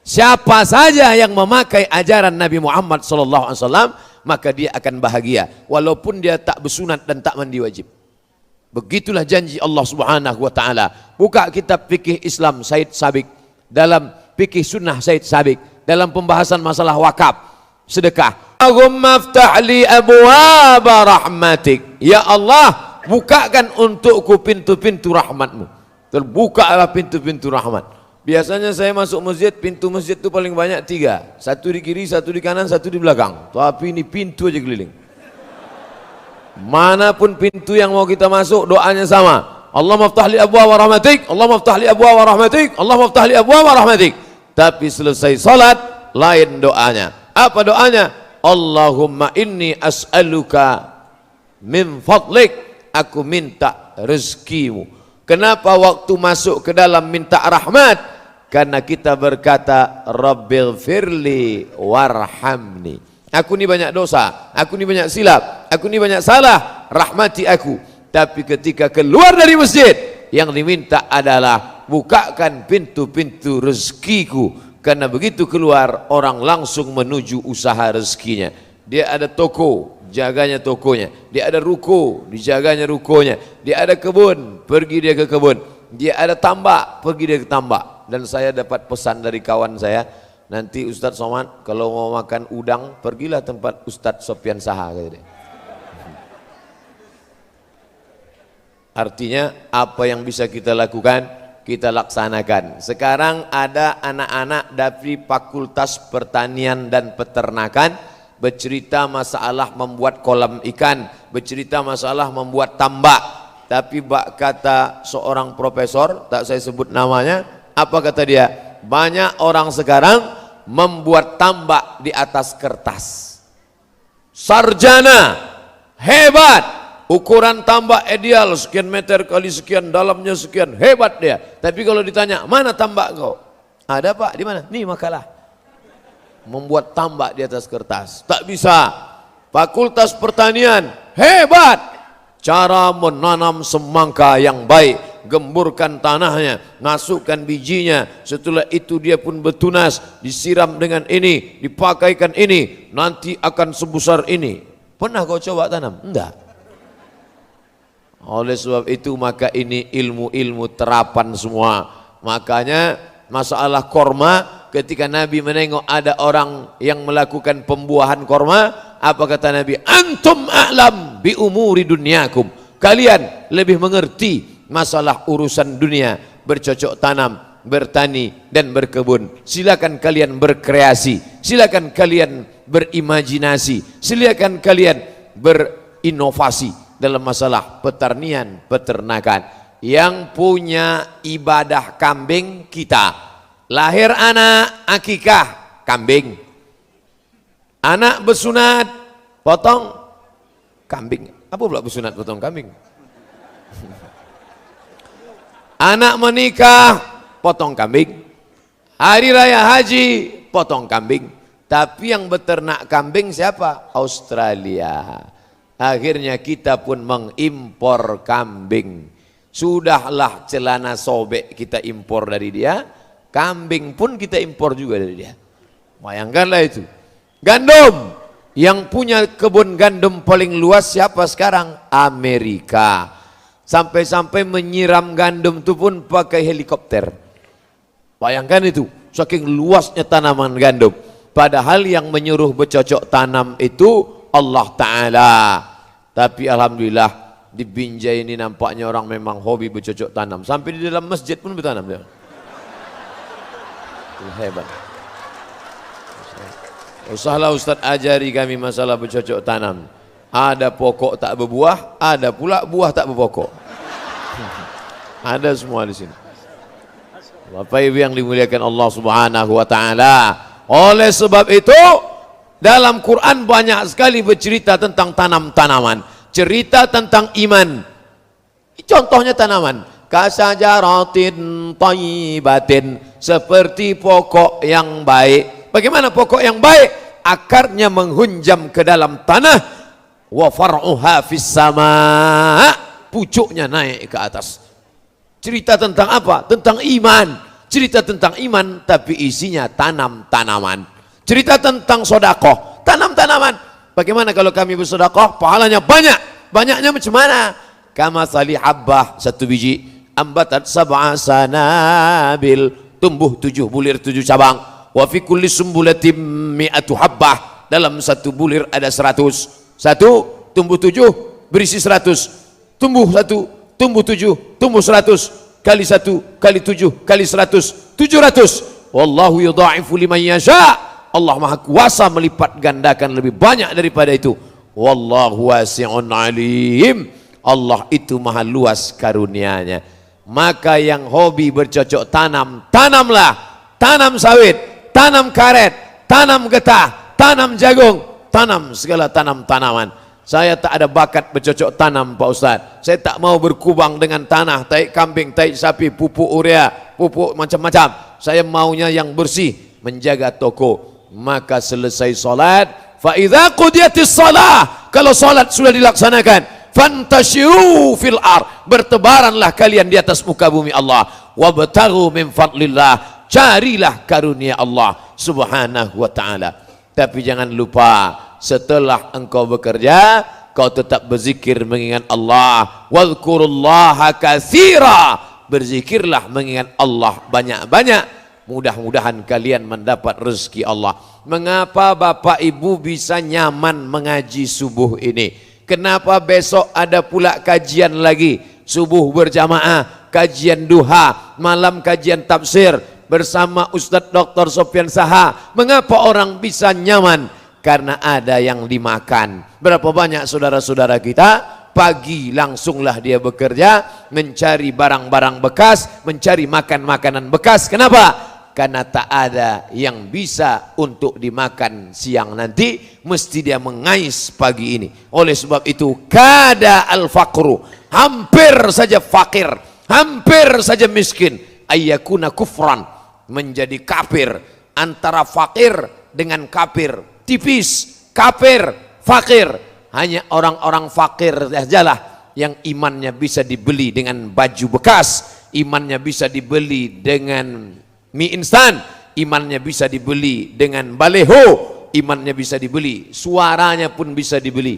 Siapa saja yang memakai ajaran Nabi Muhammad SAW, maka dia akan bahagia walaupun dia tak bersunat dan tak mandi wajib. Begitulah janji Allah Subhanahu wa taala. Buka kitab fikih Islam Said Sabiq, dalam fikih sunnah Said Sabiq, dalam pembahasan masalah wakaf, sedekah. Allahumma ftah li abwaaba rahmatik. Ya Allah, bukakan untukku pintu-pintu rahmatmu. Terbukalah pintu-pintu rahmat. Biasanya saya masuk masjid, pintu masjid itu paling banyak 3. Satu di kiri, satu di kanan, satu di belakang. Tapi ini pintu aja keliling. Manapun pintu yang mau kita masuk, doanya sama. Allah maftah li abwaaba rahmatik, Allah maftah li abwaaba rahmatik, Allah maftah li abwaaba rahmatik. Tapi selesai salat, lain doanya. Apa doanya? Allahumma inni as'aluka min fadlik. Aku minta rezekimu. Kenapa waktu masuk ke dalam minta rahmat? Karena kita berkata Rabbighfirli warhamni. Aku ni banyak dosa, aku ni banyak silap, aku ni banyak salah, rahmati aku. Tapi ketika keluar dari masjid, yang diminta adalah bukakan pintu-pintu rezekiku. Karena begitu keluar, orang langsung menuju usaha rezekinya. Dia ada toko, jaganya tokonya. Dia ada ruko, dijaganya rukonya. Dia ada kebun, pergi dia ke kebun. Dia ada tambak, pergi dia ke tambak. Dan saya dapat pesan dari kawan saya, nanti Ustadz Somad kalau mau makan udang, pergilah tempat Ustadz Sofyan Saha, kata dia. Artinya apa yang bisa kita lakukan, kita laksanakan. Sekarang ada anak-anak dari Fakultas Pertanian dan Peternakan bercerita masalah membuat kolam ikan, bercerita masalah membuat tambak. Tapi kata seorang profesor, tak saya sebut namanya, apa kata dia? Banyak orang sekarang membuat tambak di atas kertas. Sarjana, hebat, ukuran tambak ideal, sekian meter kali sekian, dalamnya sekian, hebat dia. Tapi kalau ditanya, mana tambak kau? Ada pak, di mana? Nih makalah. Membuat tambak di atas kertas, tak bisa. Fakultas Pertanian, hebat, cara menanam semangka yang baik. Gemburkan tanahnya, masukkan bijinya, setelah itu dia pun bertunas, disiram dengan ini, dipakaikan ini, nanti akan sebesar ini. Pernah kau coba tanam? Enggak. Oleh sebab itu maka ini ilmu-ilmu terapan semua. Makanya masalah korma, ketika Nabi menengok ada orang yang melakukan pembuahan korma, apa kata Nabi? Antum a'lam bi umuri dunyakum. Kalian lebih mengerti masalah urusan dunia, bercocok tanam, bertani dan berkebun. Silakan kalian berkreasi, silakan kalian berimajinasi, silakan kalian berinovasi dalam masalah pertanian, peternakan. Yang punya ibadah kambing kita, lahir anak akikah kambing, anak bersunat potong kambing. Apa pula bersunat potong kambing? Anak menikah, potong kambing. Hari raya haji, potong kambing. Tapi yang beternak kambing siapa? Australia. Akhirnya kita pun mengimpor kambing. Sudahlah celana sobek kita impor dari dia, kambing pun kita impor juga dari dia. Bayangkanlah itu. Gandum, yang punya kebun gandum paling luas siapa sekarang? Amerika. Sampai-sampai menyiram gandum itu pun pakai helikopter. Bayangkan itu, saking luasnya tanaman gandum. Padahal yang menyuruh bercocok tanam itu Allah Ta'ala. Tapi Alhamdulillah di Binjai ini nampaknya orang memang hobi bercocok tanam. Sampai di dalam masjid pun bertanam dia. Hebat. Usahlah Ustaz ajari kami masalah bercocok tanam. Ada pokok tak berbuah, ada pula buah tak berpokok. Ada semua di sini. Bapak Ibu yang dimuliakan Allah Subhanahu wa taala. Oleh sebab itu, dalam Quran banyak sekali bercerita tentang tanam-tanaman, cerita tentang iman. Contohnya tanaman, kasajaratin thayyibatin, seperti pokok yang baik. Bagaimana pokok yang baik? Akarnya menghunjam ke dalam tanah. Wa far'uha fis sama', pucuknya naik ke atas. Cerita tentang apa? Tentang iman. Cerita tentang iman tapi isinya tanam-tanaman. Cerita tentang sodakoh, tanam-tanaman. Bagaimana kalau kami bersodakoh, pahalanya banyak. Banyaknya macam mana? Kama sali habbah, satu biji, ambatat sab'a sanabil, tumbuh 7 bulir 7 cabang. Wa fi kulli sumbulatin mi'atu habbah, dalam satu bulir ada 100. Satu tumbuh 7 berisi 100. Tumbuh 1, tumbuh 7, tumbuh 100. Kali 1, kali 7, kali 100, 700. Wallahu yudha'ifu liman yasha. Allah Maha Kuasa melipat gandakan lebih banyak daripada itu. Wallahu wasi'un alim. Allah itu maha luas karunianya. Maka yang hobi bercocok tanam, tanamlah. Tanam sawit, tanam karet, tanam getah, tanam jagung, tanam segala tanam-tanaman. Saya tak ada bakat bercocok tanam, Pak Ustaz. Saya tak mau berkubang dengan tanah, taik kambing, taik sapi, pupuk urea, pupuk macam-macam. Saya maunya yang bersih, menjaga toko. Maka selesai solat, fa idza qudiyatis shalah, kalau solat sudah dilaksanakan, fantashiru fil ard, bertebaranlah kalian di atas muka bumi Allah. Wabtaghu min fadlillah, carilah karunia Allah Subhanahu wa taala. Tapi jangan lupa, setelah engkau bekerja, kau tetap berzikir mengingat Allah. Wadhkurullaha katsira, berzikirlah mengingat Allah banyak-banyak. Mudah-mudahan kalian mendapat rezeki Allah. Mengapa Bapak Ibu bisa nyaman mengaji subuh ini? Kenapa besok ada pula kajian lagi? Subuh berjamaah, kajian duha, malam kajian tafsir bersama Ustadz Dr. Sofyan Saha. Mengapa orang bisa nyaman? Karena ada yang dimakan. Berapa banyak saudara-saudara kita pagi langsunglah dia bekerja, mencari barang-barang bekas, mencari makan-makanan bekas. Kenapa? Karena tak ada yang bisa untuk dimakan siang nanti, mesti dia mengais pagi ini. Oleh sebab itu, kada al-faqru, hampir saja fakir, hampir saja miskin, ayyakuna kufran, menjadi kafir. Antara fakir dengan kafir tipis, kafir, fakir. Hanya orang-orang fakir sajalah yang imannya bisa dibeli dengan baju bekas, imannya bisa dibeli dengan mie instan, imannya bisa dibeli dengan baleho, imannya bisa dibeli, suaranya pun bisa dibeli.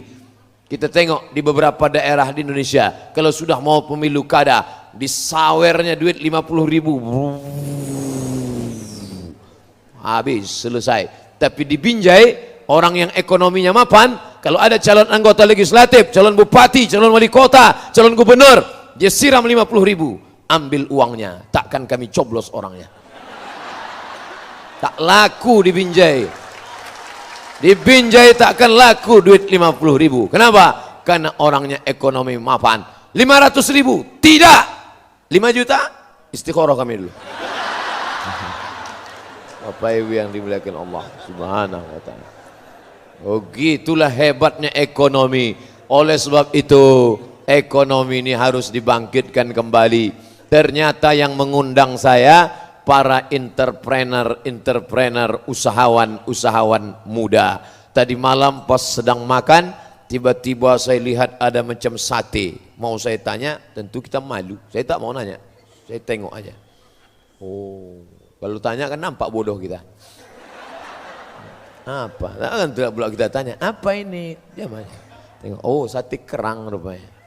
Kita tengok di beberapa daerah di Indonesia, kalau sudah mau pemilu kada, disawernya duit 50.000, habis, selesai. Tapi di Binjai, orang yang ekonominya mapan, kalau ada calon anggota legislatif, calon bupati, calon wali kota, calon gubernur, dia siram 50.000, ambil uangnya, takkan kami coblos orangnya. Tak laku di Binjai. Di Binjai takkan laku duit 50.000. Kenapa? Karena orangnya ekonomi mapan. 500.000, tidak. 5 juta, istikharah kami dulu. Bapak Ibu yang dimuliakan Allah Subhanahu wa taala. Oh, gitulah hebatnya ekonomi. Oleh sebab itu, ekonomi ini harus dibangkitkan kembali. Ternyata yang mengundang saya para entrepreneur, usahawan muda. Tadi malam pas sedang makan, tiba-tiba saya lihat ada macam sate. Mau saya tanya, tentu kita malu. Saya tak mau nanya, saya tengok aja. Oh, kalau tanya kan nampak bodoh kita. Apa? Kan tidak pula kita tanya, apa ini? Dia mana? Tengok, oh sate kerang rupanya.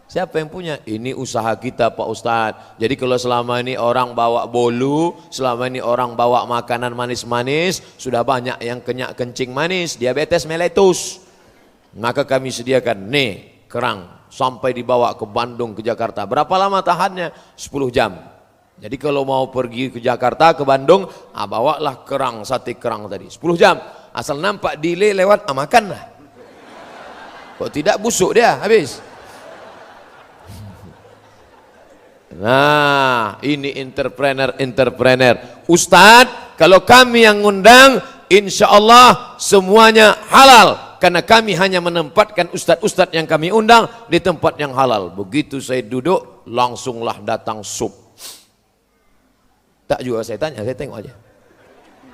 Siapa yang punya? Ini usaha kita Pak Ustadz. Jadi kalau selama ini orang bawa bolu, selama ini orang bawa makanan manis-manis, sudah banyak yang kenyak kencing manis, diabetes meletus. Maka kami sediakan, nih kerang, sampai dibawa ke Bandung, ke Jakarta. Berapa lama tahannya? 10 jam. Jadi kalau mau pergi ke Jakarta, ke Bandung, bawalah kerang, sate kerang tadi. 10 jam. Asal nampak delay lewat, makanlah. Kok tidak busuk dia, habis. Nah, ini entrepreneur. Ustadz, kalau kami yang ngundang, insya Allah semuanya halal. Karena kami hanya menempatkan ustadz-ustadz yang kami undang di tempat yang halal. Begitu saya duduk, langsunglah datang sup. Tak juga saya tanya, saya tengok aja.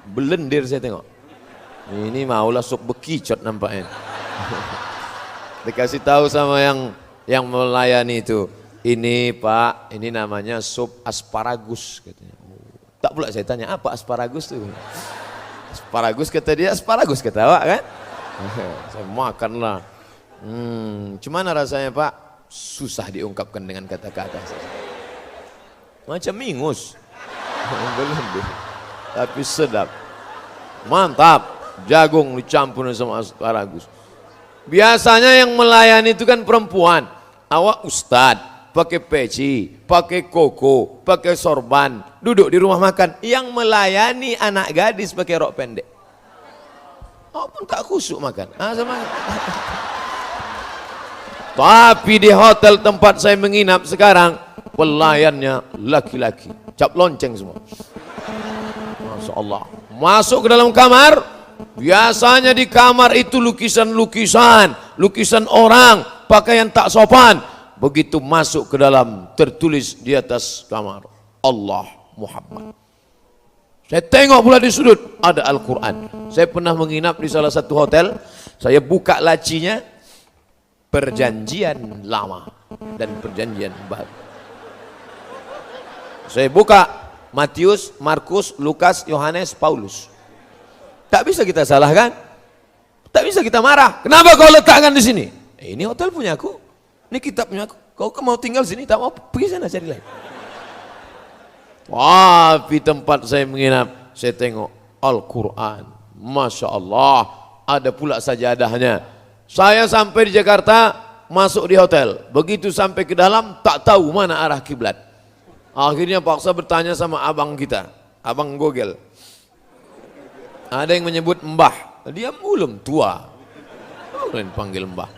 Belendir saya tengok. Ini maulah sup bekicot nampaknya. Dikasih tahu sama yang melayani itu. Ini Pak, ini namanya sup asparagus katanya. Tak pula saya tanya, apa asparagus tuh? Asparagus kata dia, asparagus kata awak kan? Saya makanlah. Cuman rasanya Pak? Susah diungkapkan dengan kata-kata. Macam mingus. Belum deh. Tapi sedap. Mantap. Jagung dicampur sama asparagus. Biasanya yang melayani itu kan perempuan. Awak ustad, pakai peci, pakai koko, pakai sorban, duduk di rumah makan. Yang melayani anak gadis pakai rok pendek. Awak pun tak khusyuk makan. Sama. Tapi di hotel tempat saya menginap sekarang, pelayannya laki-laki, cap lonceng semua. Masya Allah. Masuk ke dalam kamar, biasanya di kamar itu lukisan orang, pakaian tak sopan. Begitu masuk ke dalam, tertulis di atas kamar, Allah Muhammad. Saya tengok pula di sudut, ada Al-Quran. Saya pernah menginap di salah satu hotel, saya buka lacinya, perjanjian lama dan perjanjian baru. Saya buka Matius, Markus, Lukas, Yohanes, Paulus. Tak bisa kita salahkan, tak bisa kita marah. Kenapa kau letakkan di sini? Ini hotel punya aku, ini kitab punya aku. Kau mau tinggal sini, tak mau pergi sana cari lain. Wah, di tempat saya menginap, saya tengok Al-Quran. Masya Allah, ada pula sajadahnya. Saya sampai di Jakarta, masuk di hotel. Begitu sampai ke dalam, tak tahu mana arah kiblat. Akhirnya paksa bertanya sama abang kita, abang Gogel. Ada yang menyebut mbah, dia belum tua. Boleh panggil mbah.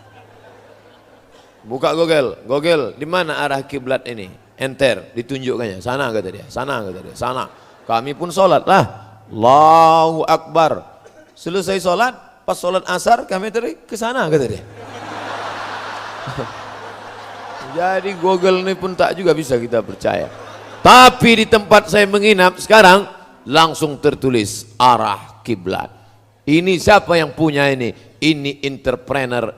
Buka Gogel, Gogel, di mana arah kiblat ini? Enter, ditunjukkannya. Sana kata dia, sana kata dia, sana. Kami pun sholat lah. Allahu Akbar. Selesai sholat, pas sholat asar kami tadi ke sana kata dia. Jadi Google ini pun tak juga bisa kita percaya. Tapi di tempat saya menginap sekarang langsung tertulis arah kiblat. Ini siapa yang punya ini? Ini entrepreneur,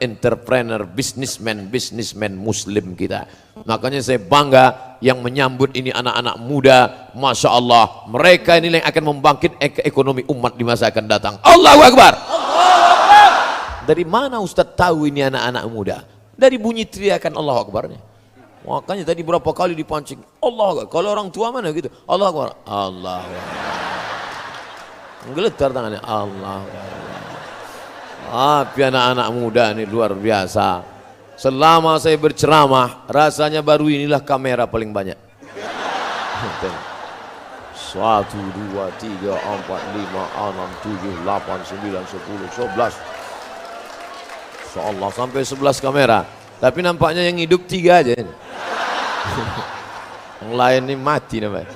businessman muslim kita. Makanya saya bangga yang menyambut ini anak-anak muda. Masya Allah, mereka ini yang akan membangkit ekonomi umat di masa akan datang. Allahu Akbar. Dari mana Ustaz tahu ini anak-anak muda? Dari bunyi teriakan Allahu Akbarnya. Makanya tadi berapa kali dipancing Allahu Akbar. Kalau orang tua mana gitu? Allahu Akbar. Allahu Akbar. Menggeletar tangannya. Allahu Akbar. Tapi anak-anak muda ini luar biasa. Selama saya berceramah, rasanya baru inilah kamera paling banyak. 1, 2, 3, 4, 5, 6, 7, 8, 9, 10, 11. Insyaallah sampai 11 kamera. Tapi nampaknya yang hidup 3 aja ini. Yang lain ini mati namanya.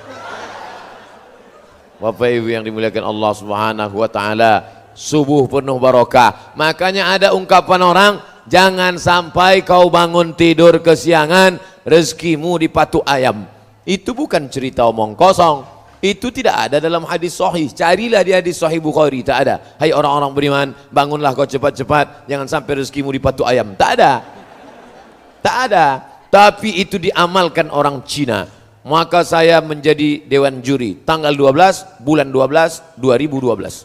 Bapak Ibu yang dimuliakan Allah Subhanahu wa taala, subuh penuh barokah. Makanya ada ungkapan orang, jangan sampai kau bangun tidur kesiangan, rezekimu dipatuk ayam. Itu bukan cerita omong kosong. Itu tidak ada dalam hadis sahih. Carilah di hadis sahih Bukhari, tak ada. Hai orang-orang beriman, bangunlah kau cepat-cepat, jangan sampai rezekimu dipatuk ayam. Tak ada. Tak ada. Tapi itu diamalkan orang Cina. Maka saya menjadi dewan juri tanggal 12 bulan 12 2012.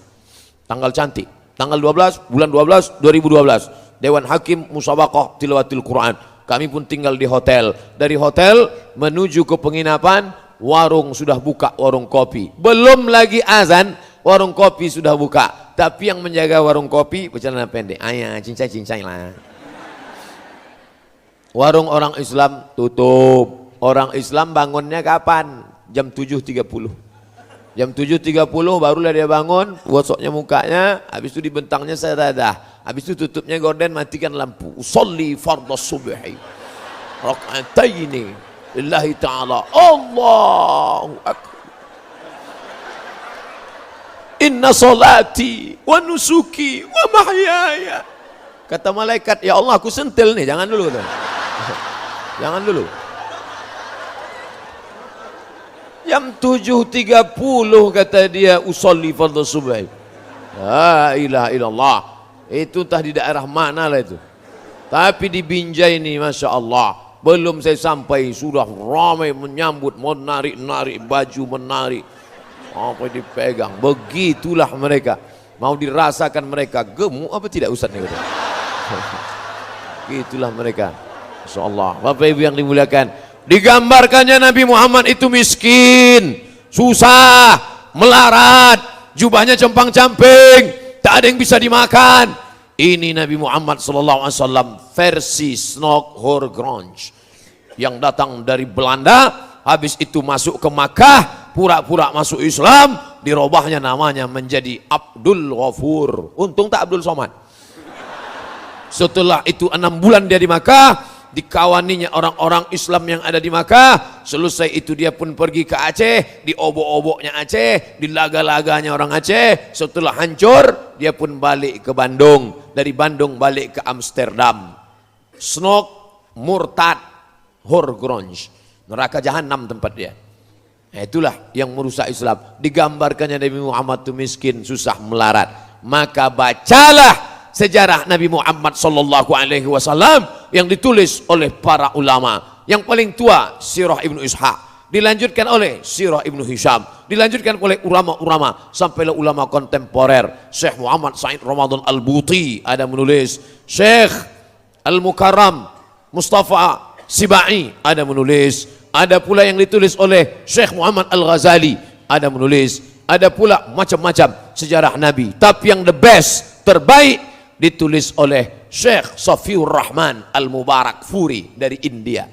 Tanggal cantik. Tanggal 12 bulan 12 2012. Dewan Hakim Musabaqah Tilawatil Quran. Kami pun tinggal di hotel. Dari hotel menuju ke penginapan, warung sudah buka, warung kopi. Belum lagi azan, warung kopi sudah buka. Tapi yang menjaga warung kopi bercelana pendek. Ayah, cincai-cincai lah. Warung orang Islam tutup. Orang Islam bangunnya kapan? Jam 7.30. Jam 7.30 barulah dia bangun, gosoknya mukanya, habis itu dibentangnya sajadah. Habis itu tutupnya gorden, matikan lampu. Usolli fardhu subhi rak'ataini lillahi ta'ala. Allahu akbar. Inna salati wa nusuki wa mahyaya. Kata malaikat, ya Allah aku sentil nih, jangan dulu. Jangan dulu. Jam 7.30 kata dia, usolli fardhu subhi. La ilaha illallah. Itu entah di daerah mana lah itu. Tapi di Binjai ini Masya Allah, belum saya sampai sudah ramai menyambut, menarik-narik baju, menarik. Apa dipegang, begitulah mereka. Mau dirasakan mereka gemuk apa tidak Ustaz nih? Itulah mereka. Insyaallah. Bapak Ibu yang dimuliakan, digambarkannya Nabi Muhammad itu miskin, susah, melarat, jubahnya compang-camping, tak ada yang bisa dimakan. Ini Nabi Muhammad SAW versi Snokhorgronj yang datang dari Belanda, habis itu masuk ke Makkah, pura-pura masuk Islam, dirobahnya namanya menjadi Abdul Ghafur. Untung tak Abdul Somad. Setelah itu 6 bulan dia di Makkah, dikawaninya orang-orang Islam yang ada di Makkah. Selesai itu dia pun pergi ke Aceh, di obok-oboknya Aceh, di laga-laganya orang Aceh. Setelah hancur, dia pun balik ke Bandung. Dari Bandung balik ke Amsterdam. Snok Murtad Horgronj, neraka jahanam tempat dia. Nah, itulah yang merusak Islam. Digambarkannya Nabi Muhammad itu miskin, susah, melarat. Maka bacalah sejarah Nabi Muhammad SAW yang ditulis oleh para ulama. Yang paling tua Sirah Ibnu Ishaq, dilanjutkan oleh Sirah Ibnu Hisham, dilanjutkan oleh ulama-ulama sampailah ulama kontemporer. Syekh Muhammad Said Ramadan Al-Buti ada menulis, Syekh Al-Mukarram Mustafa Sibai ada menulis, ada pula yang ditulis oleh Syekh Muhammad Al-Ghazali ada menulis, ada pula macam-macam sejarah Nabi. Tapi yang the best, terbaik, ditulis oleh Syekh Safiur Rahman Al-Mubarak Furi dari India.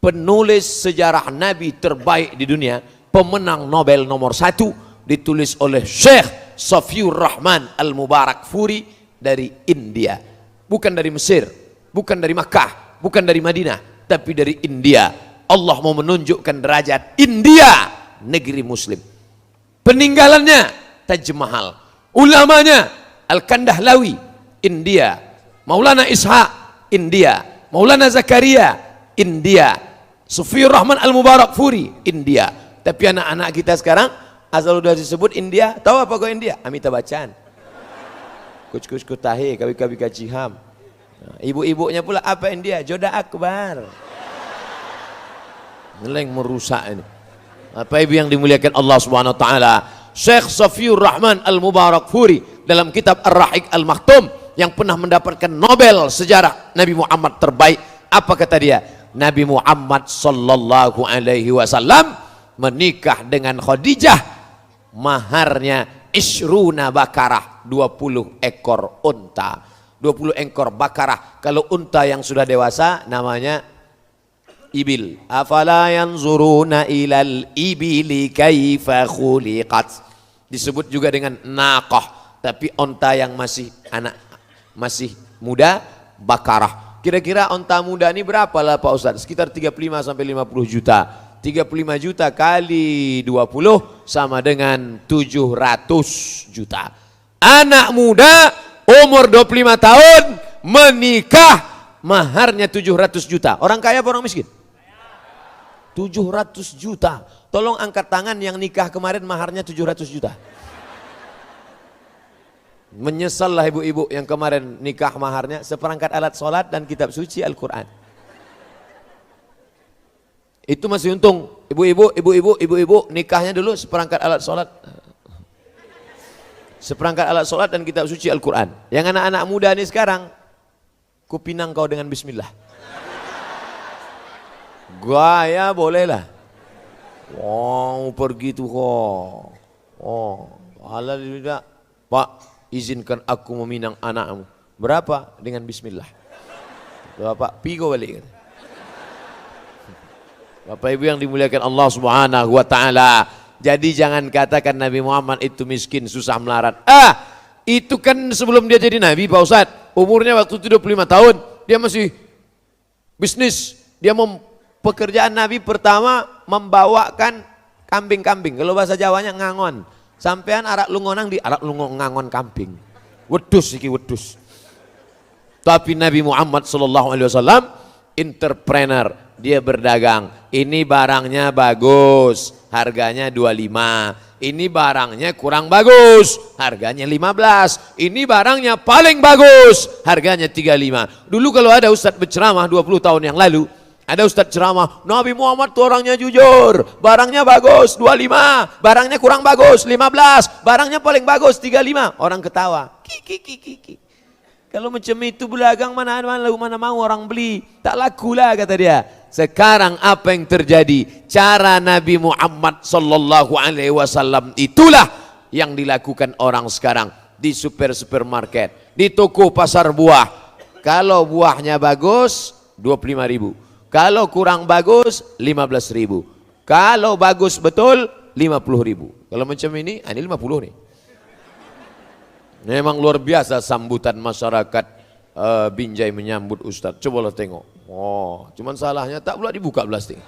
Penulis sejarah Nabi terbaik di dunia, pemenang Nobel nomor 1, ditulis oleh Syekh Safiur Rahman Al-Mubarak Furi dari India. Bukan dari Mesir, bukan dari Makkah, bukan dari Madinah, tapi dari India. Allah mau menunjukkan derajat India, negeri muslim. Peninggalannya Taj Mahal, ulamanya Al-Kandahlawi, India. Maulana Ishaq, India. Maulana Zakaria, India. Safiur Rahman Al-Mubarak Furi, India. Tapi anak-anak kita sekarang asal udah disebut India, tahu apa kok India? Amitabh Bachchan, Kuch Kutahe, Kabi Kaciham. Ibu-ibunya pula apa India? Joda Akbar. Neleng merusak ini. Apa ibu yang dimuliakan Allah Subhanahu wa taala? Syekh Safiur Rahman Al-Mubarak Furi dalam kitab Ar-Rahiq Al-Maktum yang pernah mendapatkan Nobel sejarah Nabi Muhammad terbaik, apa kata dia? Nabi Muhammad sallallahu alaihi wasallam menikah dengan Khadijah, maharnya isruna bakarah, 20 ekor unta. 20 ekor bakarah. Kalau unta yang sudah dewasa namanya ibil. Afala yanzuruna ilal ibili kaifa khuliqat. Disebut juga dengan naqah, tapi onta yang masih anak, masih muda, bakarah. Kira-kira onta muda ini berapa lah Pak Ustadz? Sekitar 35 sampai 50 juta. 35 juta kali 20 sama dengan 700 juta. Anak muda umur 25 tahun menikah, maharnya 700 juta. Orang kaya apa orang miskin? 700 juta. Tolong angkat tangan yang nikah kemarin maharnya 700 juta. Menyesallah ibu-ibu yang kemarin nikah maharnya seperangkat alat sholat dan kitab suci Al-Quran. Itu masih untung. Ibu-ibu nikahnya dulu seperangkat alat sholat. Seperangkat alat sholat dan kitab suci Al-Quran. Yang anak-anak muda ini sekarang, kupinang kau dengan bismillah. Gaya bolehlah. Wow, pergi tuh kok. Oh, Allah tidak. Pak, izinkan aku meminang anakmu. Berapa? Dengan bismillah. Bapak, pigo balik. Bapak Ibu yang dimuliakan Allah Subhanahu wa taala. Jadi jangan katakan Nabi Muhammad itu miskin, susah melarat. Itu kan sebelum dia jadi Nabi Pak Ustadz. Umurnya waktu 75 tahun. Dia masih bisnis. Dia pekerjaan Nabi pertama membawakan kambing-kambing. Kalau bahasa Jawanya ngangon. Sampean arak lungonang di arak ngangon kambing. Wedus iki wedus. Tapi Nabi Muhammad SAW entrepreneur, dia berdagang. Ini barangnya bagus, harganya 25. Ini barangnya kurang bagus, harganya 15. Ini barangnya paling bagus, harganya 35. Dulu kalau ada ustadz berceramah 20 tahun yang lalu, Ada ustadz ceramah, Nabi Muhammad tuh orangnya jujur, barangnya bagus 25, barangnya kurang bagus 15, barangnya paling bagus 35. Orang ketawa. Kiki. Kalau macam itu belagang mana mau orang beli, tak laku lah kata dia. Sekarang apa yang terjadi? Cara Nabi Muhammad sallallahu alaihi wasallam itulah yang dilakukan orang sekarang di supermarket, di toko pasar buah. Kalau buahnya bagus 25.000. Kalau kurang bagus 15.000. Kalau bagus betul 50.000. Kalau macam ini 50 nih. Memang luar biasa sambutan masyarakat Binjai menyambut Ustadz. Cobalah tengok. Oh, cuman salahnya tak pula dibuka plastik.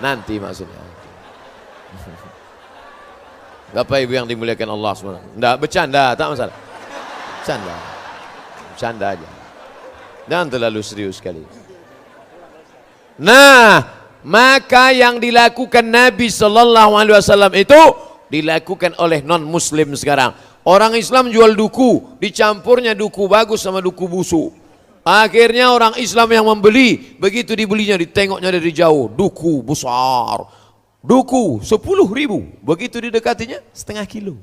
Nanti maksudnya. Bapak Ibu yang dimuliakan Allah SWT. Enggak, bercanda, tak masalah. Bercanda aja. Dan terlalu serius sekali. Nah, maka yang dilakukan Nabi Sallallahu Alaihi Wasallam itu dilakukan oleh non muslim sekarang. Orang Islam jual duku, dicampurnya duku bagus sama duku busuk. Akhirnya orang Islam yang membeli, begitu dibelinya ditengoknya dari jauh, duku besar, duku 10.000, begitu didekatinya setengah kilo.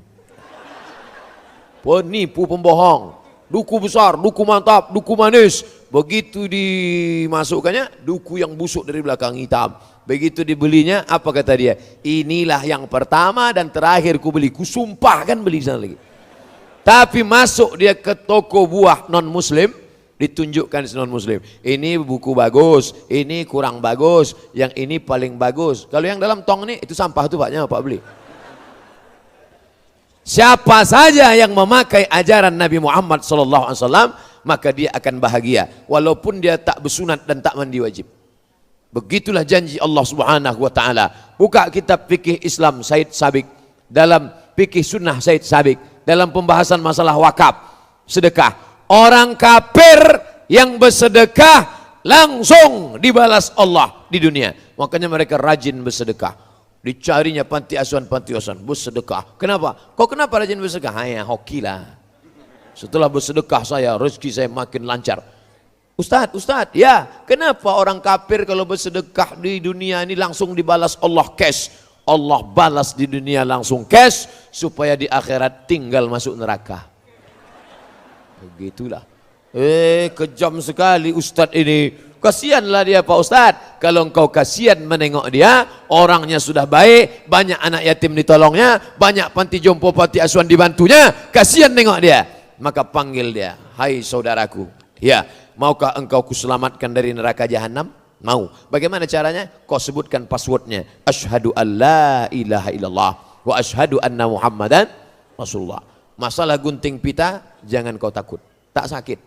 Penipu pembohong. Duku besar, duku mantap, duku manis. Begitu dimasukkannya, duku yang busuk dari belakang hitam. Begitu dibelinya, apa kata dia? Inilah yang pertama dan terakhir ku beli. Ku sumpah kan beli sana lagi. Tapi masuk dia ke toko buah non muslim, ditunjukkan non muslim. Ini buku bagus, ini kurang bagus, yang ini paling bagus. Kalau yang dalam tong ini, itu sampah tuh paknya Pak beli. Siapa saja yang memakai ajaran Nabi Muhammad SAW, maka dia akan bahagia walaupun dia tak bersunat dan tak mandi wajib. Begitulah janji Allah Subhanahu wa taala. Buka kitab fikih Islam Said Sabiq, dalam fikih sunnah Said Sabiq, dalam pembahasan masalah wakaf, sedekah. Orang kafir yang bersedekah langsung dibalas Allah di dunia. Makanya mereka rajin bersedekah. Dicarinya panti asuhan bersedekah. Kenapa? Kok kenapa rajin bersedekah? Hanya hoki lah. Setelah bersedekah rezeki saya makin lancar. Ustadz, ya kenapa orang kafir kalau bersedekah di dunia ini langsung dibalas Allah cash? Allah balas di dunia langsung cash, supaya di akhirat tinggal masuk neraka. Begitulah. Kejam sekali Ustadz ini. Kasihanlah dia Pak Ustadz. Kalau engkau kasihan menengok dia, orangnya sudah baik, banyak anak yatim ditolongnya, banyak panti jompo, panti asuhan dibantunya, kasihan nengok dia. Maka panggil dia, hai saudaraku, ya, maukah engkau kuselamatkan dari neraka jahanam? Mau. Bagaimana caranya? Kau sebutkan passwordnya. Asyhadu an la ilaha illallah wa asyhadu anna Muhammadan Rasulullah. Masalah gunting pita, jangan kau takut. Tak sakit.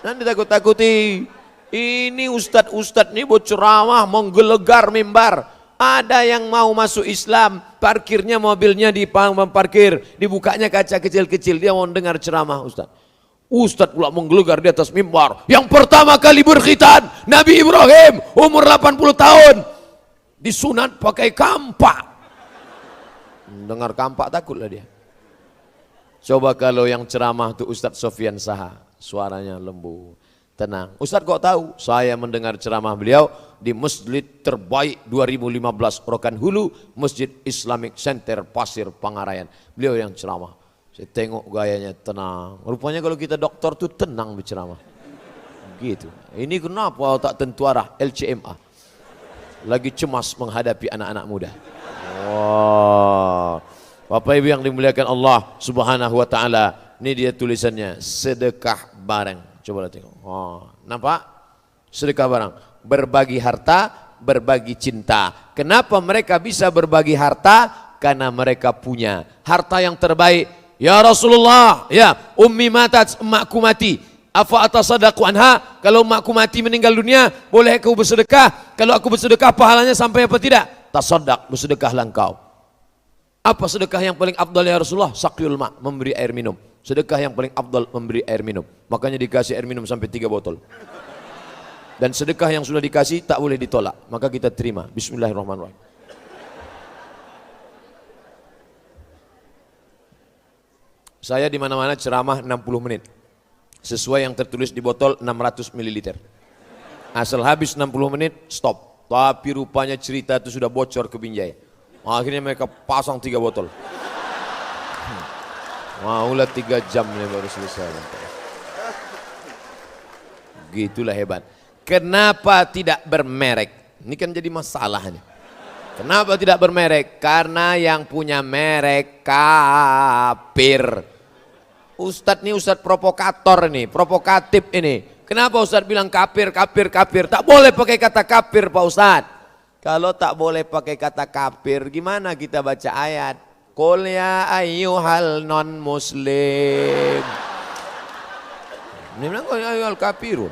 Nanti takut-takuti. Ini ustadz ini buat ceramah menggelegar mimbar. Ada yang mau masuk Islam, parkirnya mobilnya di parkir, dibukanya kaca kecil-kecil, dia mau dengar ceramah ustadz. Ustadz pula menggelegar di atas mimbar. Yang pertama kali berkhitan Nabi Ibrahim umur 80 tahun. Disunat pakai kampak. Dengar kampak takutlah dia. Coba kalau yang ceramah itu Ustadz Sofyan Saha. Suaranya lembut, tenang. Ustadz kok tahu? Saya mendengar ceramah beliau di masjid terbaik 2015 Rokan Hulu, Masjid Islamic Center Pasir Pangarayan. Beliau yang ceramah. Saya tengok gayanya tenang. Rupanya kalau kita dokter tuh tenang berceramah. Gitu. Ini kenapa tak tentu arah LCMA? Lagi cemas menghadapi anak-anak muda. Wow. Bapak Ibu yang dimuliakan Allah Subhanahu wa taala. Ini dia tulisannya, sedekah barang. Coba tengok. Oh, nampak? Sedekah barang. Berbagi harta, berbagi cinta. Kenapa mereka bisa berbagi harta? Karena mereka punya harta yang terbaik. Ya Rasulullah, ya ummi matat, emakku mati. Afa atasadaqu anha? Kalau emakku mati meninggal dunia, boleh aku bersedekah? Kalau aku bersedekah pahalanya sampai apa tidak? Tasaddaq, bersedekahlah engkau. Apa sedekah yang paling afdal ya Rasulullah? Saqyul ma', memberi air minum. Sedekah yang paling afdal memberi air minum. Makanya dikasih air minum sampai 3 botol. Dan sedekah yang sudah dikasih tak boleh ditolak. Maka kita terima. Bismillahirrahmanirrahim. Saya di mana-mana ceramah 60 menit. sesuai yang tertulis di botol 600 ml. Asal habis 60 menit stop. Tapi rupanya cerita itu sudah bocor ke Binjai. Akhirnya mereka pasang 3 botol. Maulah 3 jam ini baru selesai. Gitulah hebat. Kenapa tidak bermerek? Ini kan jadi masalahnya. Kenapa tidak bermerek? Karena yang punya merek kafir. Ustadz ini ustadz provokator ini, provokatif ini. Kenapa ustadz bilang kafir, kafir, kafir? Tak boleh pakai kata kafir Pak Ustadz. Kalau tak boleh pakai kata kafir, gimana kita baca ayat? Qul ya ayyuhal non muslim. Ini bilang qul ya ayyuhal kafirun.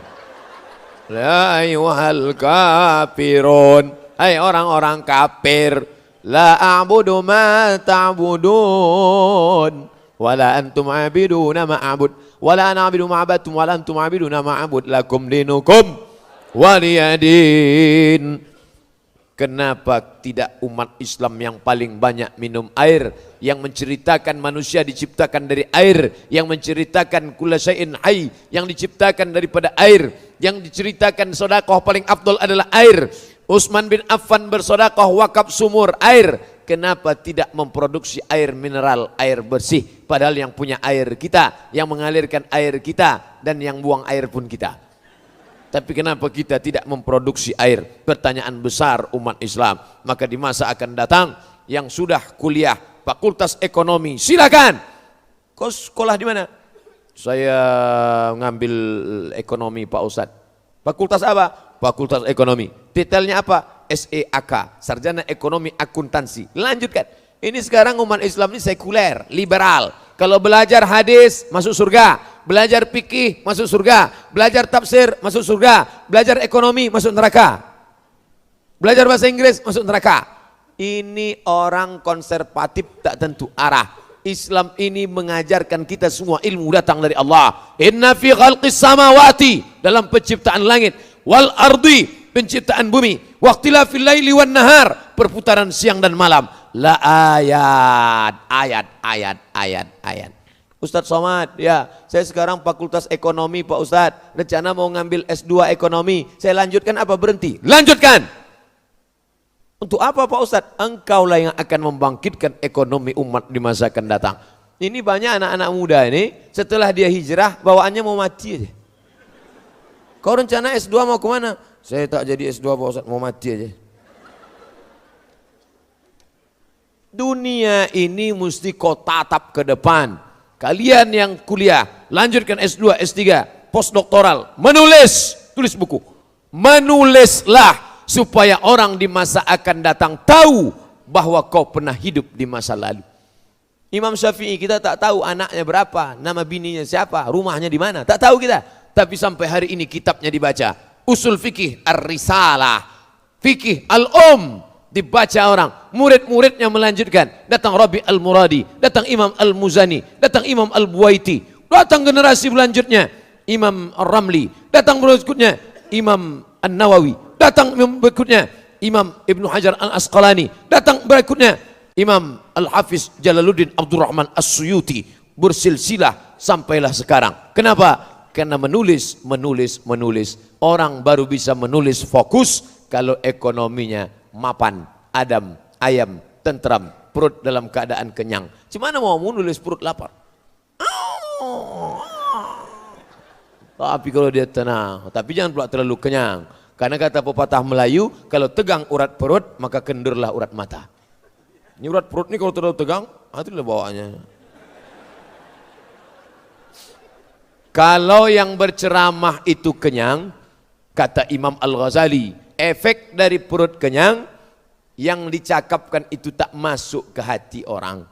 La ayyuhal kafirun. Hai orang-orang kafir. La a'budu ma ta'budun. Wala antum abiduna ma'abud. Wala ana abidu ma'abatum. Wala antum abiduna ma'abud. Lakum dinukum waliyadin. Kenapa tidak umat Islam yang paling banyak minum air, yang menceritakan manusia diciptakan dari air, yang menceritakan kulla syai'in hayy, yang diciptakan daripada air, yang diceritakan sedekah paling afdal adalah air. Utsman bin Affan bersedekah wakaf sumur air. Kenapa tidak memproduksi air mineral, air bersih, padahal yang punya air kita, yang mengalirkan air kita, dan yang buang air pun kita. Tapi kenapa kita tidak memproduksi air? Pertanyaan besar umat Islam. Maka di masa akan datang yang sudah kuliah Fakultas Ekonomi, silakan. Kau sekolah di mana? Saya ngambil ekonomi Pak Ustadz. Fakultas apa? Fakultas Ekonomi. Detailnya apa? SEAK, Sarjana Ekonomi Akuntansi. Lanjutkan. Ini sekarang umat Islam ini sekuler, liberal. Kalau belajar hadis masuk surga, belajar fikih masuk surga, belajar tafsir masuk surga, belajar ekonomi masuk neraka, belajar bahasa Inggris masuk neraka. Ini orang konservatif tak tentu arah. Islam ini mengajarkan kita semua ilmu datang dari Allah. Inna fi khalqis samawati, dalam penciptaan langit, wal ardi, penciptaan bumi, waqtilafil laili wan nahar, perputaran siang dan malam. La ayat, ayat. Ustadz Somad, ya saya sekarang Fakultas Ekonomi Pak Ustadz, rencana mau ngambil S2 Ekonomi, saya lanjutkan apa berhenti? Lanjutkan. Untuk apa Pak Ustadz? Engkaulah yang akan membangkitkan ekonomi umat di masa akan datang. Ini banyak anak-anak muda ini, setelah dia hijrah, bawaannya mau mati aja. Kau rencana S2 mau kemana? Saya tak jadi S2 Pak Ustadz, mau mati aja. Dunia ini mesti kau tatap ke depan. Kalian yang kuliah, lanjutkan S2, S3, postdoktoral, menulis, tulis buku. Menulislah supaya orang di masa akan datang tahu bahwa kau pernah hidup di masa lalu. Imam Syafi'i kita tak tahu anaknya berapa, nama bininya siapa, rumahnya di mana, tak tahu kita. Tapi sampai hari ini kitabnya dibaca. Usul fikih Ar-Risalah, fikih Al-Um, dibaca orang, murid-muridnya melanjutkan. Datang Rabi Al-Muradi, datang Imam Al-Muzani, datang Imam Al-Buwaiti, datang generasi selanjutnya Imam Ar-Ramli, datang berikutnya Imam An-Nawawi, datang berikutnya Imam Ibnu Hajar Al-Asqalani, datang berikutnya Imam Al-Hafiz Jalaluddin Abdurrahman As-Suyuti, bersilsilah sampailah sekarang. Kenapa? Karena menulis. Orang baru bisa menulis fokus kalau ekonominya mapan, adem, ayam, tentram, perut dalam keadaan kenyang. Gimana mau menulis perut lapar? Tapi kalau dia tenang, tapi jangan pula terlalu kenyang. Karena kata pepatah Melayu, kalau tegang urat perut, maka kendurlah urat mata. Ini urat perut ini kalau terlalu tegang, itulah bawaannya. Kalau yang berceramah itu kenyang, kata Imam Al-Ghazali, efek dari perut kenyang, yang dicakapkan itu tak masuk ke hati orang.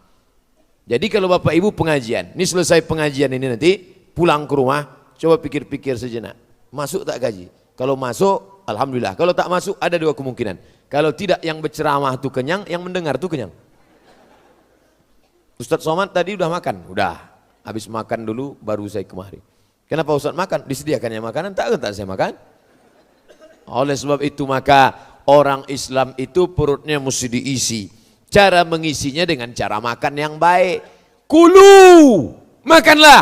Jadi kalau Bapak Ibu pengajian, ini selesai pengajian ini nanti, pulang ke rumah, coba pikir-pikir sejenak, masuk tak gaji? Kalau masuk, alhamdulillah. Kalau tak masuk, ada 2 kemungkinan. Kalau tidak, yang berceramah itu kenyang, yang mendengar itu kenyang. Ustadz Somad tadi udah makan? Udah. Habis makan dulu, baru saya kemari. Kenapa Ustadz makan? Disediakannya makanan, tak saya makan. Oleh sebab itu maka orang Islam itu perutnya mesti diisi. Cara mengisinya dengan cara makan yang baik. Kulu, makanlah.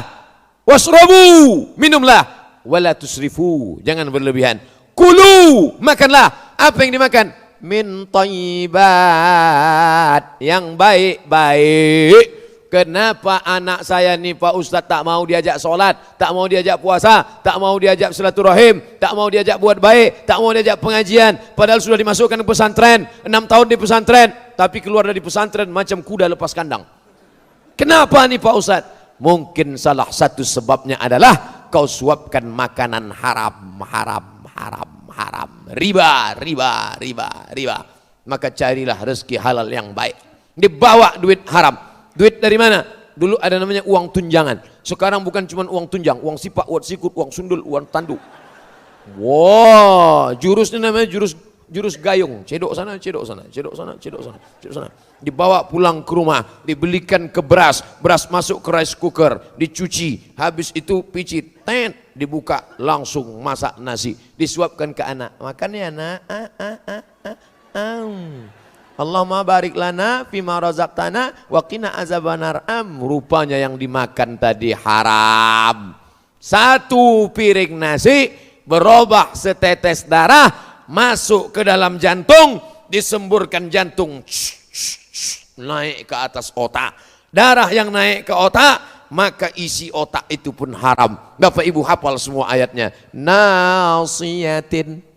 Wasrabu, minumlah. Wala tusrifu, jangan berlebihan. Kulu, makanlah. Apa yang dimakan? Min thayyibat, yang baik-baik. Kenapa anak saya nih Pak Ustadz tak mau diajak sholat, tak mau diajak puasa, tak mau diajak silaturahim, tak mau diajak buat baik, tak mau diajak pengajian, padahal sudah dimasukkan ke pesantren, 6 tahun di pesantren, tapi keluar dari pesantren macam kuda lepas kandang. Kenapa nih Pak Ustadz? Mungkin salah satu sebabnya adalah kau suapkan makanan haram, riba. Maka carilah rezeki halal yang baik. Dibawa duit haram. Duit dari mana? Dulu ada namanya uang tunjangan. Sekarang bukan cuma uang tunjang, uang sipak, uang sikut, uang sundul, uang tanduk. Wow, jurusnya namanya jurus gayung. Cedok sana, cedok sana, cedok sana, cedok sana, cedok sana. Dibawa pulang ke rumah, dibelikan ke beras masuk ke rice cooker, dicuci, habis itu picit, dibuka, langsung masak nasi, disuapkan ke anak. Makan ya nak. Allahumma barik lana fima razaqtana wa qina azabannar. Rupanya yang dimakan tadi haram. Satu piring nasi berubah setetes darah masuk ke dalam jantung, disemburkan jantung, naik ke atas otak. Darah yang naik ke otak, maka isi otak itu pun haram. Bapak Ibu hafal semua ayatnya. Nasiyatin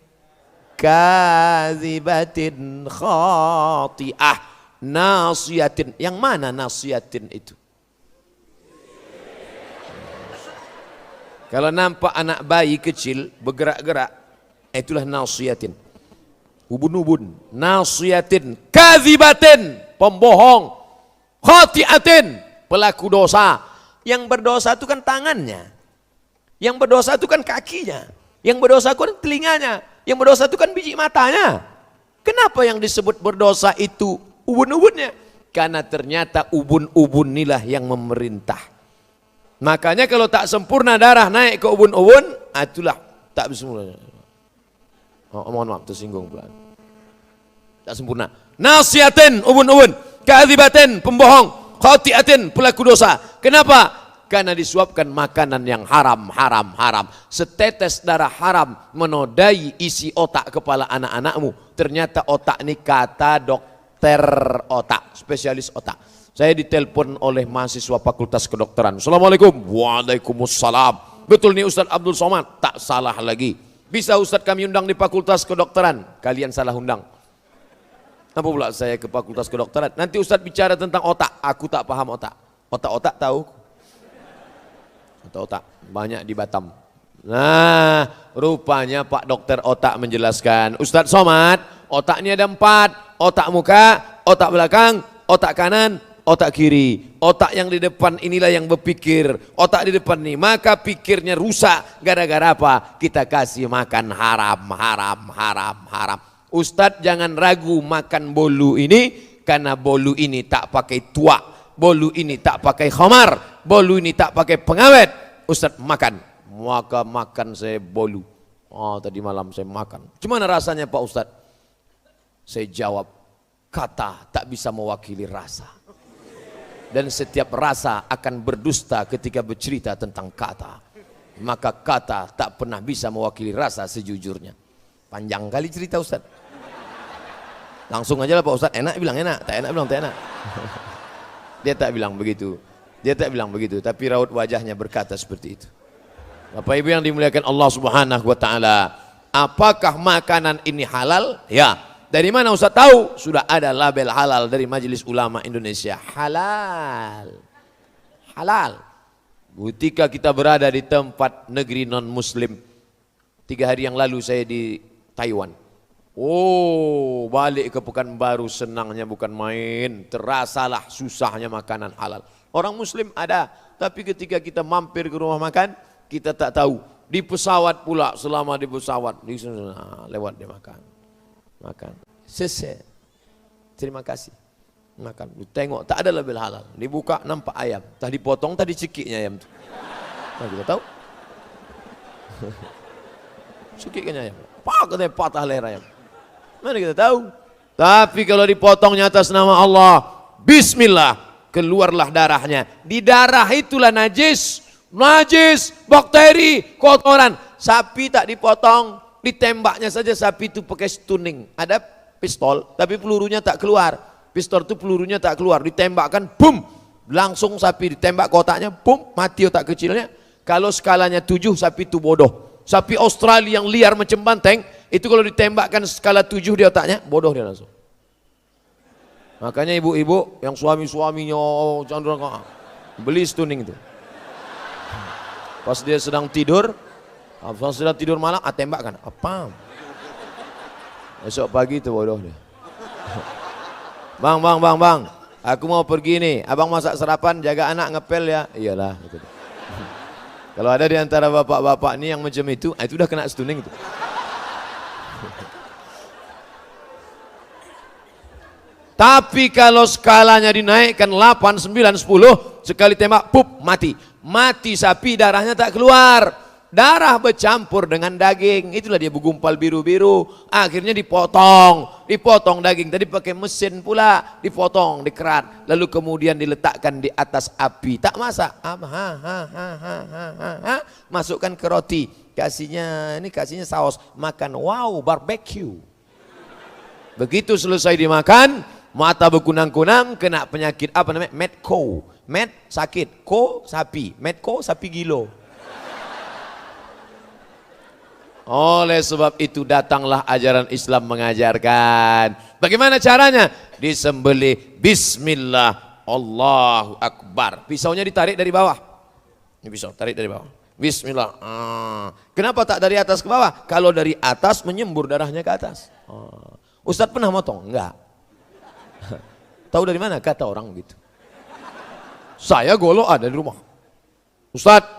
kazibatin khati'ah. Nasiyatin, yang mana nasiyatin itu? Kalau nampak anak bayi kecil bergerak-gerak, itulah nasiyatin. Ubun-ubun. Nasiyatin kazibatin, pembohong. Khati'atin, pelaku dosa. Yang berdosa itu kan tangannya, yang berdosa itu kan kakinya, yang berdosa itu kan telinganya, yang berdosa itu kan biji matanya. Kenapa yang disebut berdosa itu ubun-ubunnya? Karena ternyata ubun-ubun inilah yang memerintah. Makanya kalau tak sempurna darah naik ke ubun-ubun, itulah tak sempurna. Mohon maaf tersinggung pula. Tak sempurna. Nasiatin, ubun-ubun. Kadzibatin, pembohong. Khati'atin, pelaku dosa. Kenapa? Karena disuapkan makanan yang haram. Setetes darah haram menodai isi otak kepala anak-anakmu. Ternyata otak ini kata dokter otak, spesialis otak. Saya ditelepon oleh mahasiswa Fakultas Kedokteran. Assalamualaikum. Waalaikumsalam. Betul nih Ustadz Abdul Somad? Tak salah lagi. Bisa Ustadz kami undang di Fakultas Kedokteran? Kalian salah undang. Apa pula saya ke Fakultas Kedokteran? Nanti Ustadz bicara tentang otak. Aku tak paham otak. Otak-otak tahu? Otak-otak banyak di Batam. Nah, rupanya Pak Dokter Otak menjelaskan, Ustadz Somad, otak ini ada 4. Otak muka, otak belakang, otak kanan, otak kiri. Otak yang di depan inilah yang berpikir. Otak di depan nih, maka pikirnya rusak. Gara-gara apa? Kita kasih makan haram. Ustadz jangan ragu makan bolu ini, karena bolu ini tak pakai tuak. Bolu ini tak pakai khamar, bolu ini tak pakai pengawet. Ustadz makan, maka makan saya bolu. Oh tadi malam saya makan. Gimana rasanya Pak Ustadz? Saya jawab, kata tak bisa mewakili rasa. Dan setiap rasa akan berdusta ketika bercerita tentang kata. Maka kata tak pernah bisa mewakili rasa sejujurnya. Panjang kali cerita Ustadz. Langsung aja lah Pak Ustadz, enak bilang enak, tak enak bilang tak enak. Dia tak bilang begitu. Dia tak bilang begitu, tapi raut wajahnya berkata seperti itu. Bapak Ibu yang dimuliakan Allah Subhanahu wa taala, apakah makanan ini halal? Ya. Dari mana Ustaz tahu? Sudah ada label halal dari Majelis Ulama Indonesia. Halal. Ketika kita berada di tempat negeri non muslim, 3 hari yang lalu saya di Taiwan. Oh, balik ke Pekanbaru senangnya bukan main. Terasalah susahnya makanan halal. Orang muslim ada, tapi ketika kita mampir ke rumah makan, kita tak tahu. Di pesawat pula, selama di pesawat, lewat dia makan. Selesai. Terima kasih. Makan. Tengok, tak ada label halal. Dibuka nampak ayam. Tak dipotong, tak dicekiknya ayam tu. Nah, kita tahu. Cekiknya ayam. Pak katanya patah leher ayam. Mana kita tahu? Tapi kalau dipotongnya atas nama Allah, bismillah, keluarlah darahnya. Di darah itulah najis. najis, bakteri, kotoran. Sapi tak dipotong, ditembaknya saja sapi itu pakai stunning. Ada pistol, tapi pelurunya tak keluar. Pistol itu pelurunya tak keluar, ditembakkan, boom, langsung sapi ditembak kotaknya, boom, mati otak kecilnya. Kalau skalanya 7, sapi itu bodoh. Sapi Australia yang liar macam banteng, itu kalau ditembakkan skala 7 di otaknya, bodoh dia langsung. Makanya ibu-ibu yang suami-suaminya beli stunning itu. Pas dia sedang tidur malam, tembakkan. Apa? Esok pagi itu bodoh dia. Bang. Aku mau pergi nih. Abang masak sarapan, jaga anak ngepel ya. Iyalah. Gitu. Kalau ada di antara bapak-bapak ini yang macam itu udah kena stunning itu. Tapi kalau skalanya dinaikkan 8, 9, 10, sekali tembak, pup, mati. Mati sapi, darahnya tak keluar. Darah bercampur dengan daging, itulah dia bergumpal biru-biru. Akhirnya dipotong daging. Tadi pakai mesin pula, dipotong, dikerat. Lalu kemudian diletakkan di atas api. Tak masak. Masukkan ke roti. Kasihnya saus. Makan, wow, barbecue. Begitu selesai dimakan, mata berkunang-kunang, kena penyakit apa namanya? Medco. Med sakit, ko sapi, medco sapi gilo. Oleh sebab itu datanglah ajaran Islam mengajarkan. Bagaimana caranya? Disembelih bismillah, Allahu Akbar. Pisaunya ditarik dari bawah. Ini pisau, tarik dari bawah. Bismillah. Kenapa tak dari atas ke bawah? Kalau dari atas menyembur darahnya ke atas. Ustadz pernah motong? Enggak. Tahu dari mana? Kata orang gitu. Saya golok ada di rumah. Ustadz,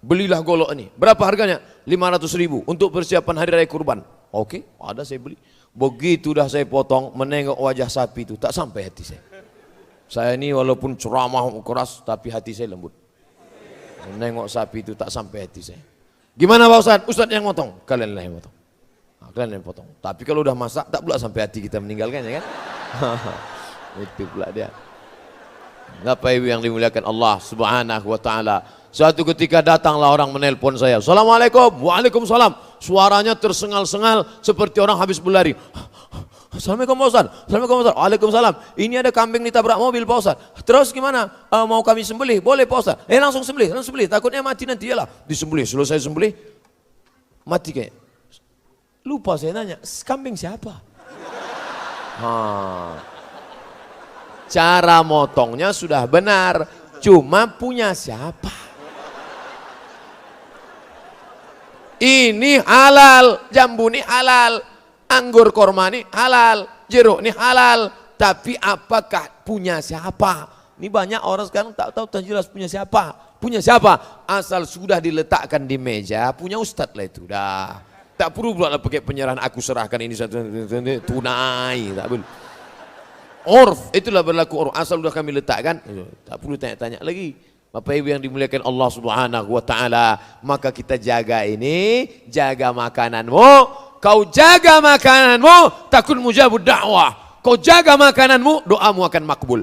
belilah golok ini. Berapa harganya? 500.000 untuk persiapan hari raya kurban. Oke, ada saya beli. Begitu dah saya potong, menengok wajah sapi itu, tak sampai hati saya. Saya ini walaupun ceramah keras, tapi hati saya lembut. Menengok sapi itu tak sampai hati saya. Gimana Pak Ustadz? Ustadz yang potong. Kalianlah yang potong. Kalian yang potong. Tapi kalau udah masak, tak pula sampai hati kita meninggalkannya kan? Itu pula dia. Bapak Ibu yang dimuliakan Allah Subhanahu wa taala. Suatu ketika datanglah orang menelpon saya. Assalamualaikum. Waalaikumsalam. Suaranya tersengal-sengal seperti orang habis berlari. Assalamualaikum Pak Ustaz. Assalamualaikum Pak Ustaz. Waalaikumsalam. Ini ada kambing ditabrak mobil Pak Ustaz. Terus gimana? Mau kami sembelih? Boleh Pak Ustaz. Langsung sembelih. Takutnya mati nanti. Yalah. Disembelih. Selesai sembelih, mati kayak. Lupa saya nanya, kambing siapa? Cara motongnya sudah benar. Cuma punya siapa? Ini halal, jambu ini halal, anggur korma ini halal, jeruk ini halal. Tapi apakah punya siapa? Ini banyak orang sekarang tak tahu jelas punya siapa. Punya siapa? Asal sudah diletakkan di meja, punya ustadz lah itu. Dah. Tak perlu pula pakai penyerahan aku serahkan ini satu tunai. Tak perlu. Urf, itulah berlaku urf. Asal sudah kami letakkan, tak perlu tanya-tanya lagi. Bapak Ibu yang dimuliakan Allah Subhanahu wa taala, maka kita jaga ini, jaga makananmu. Kau jaga makananmu, takun mujabud dakwah. Kau jaga makananmu, doamu akan makbul.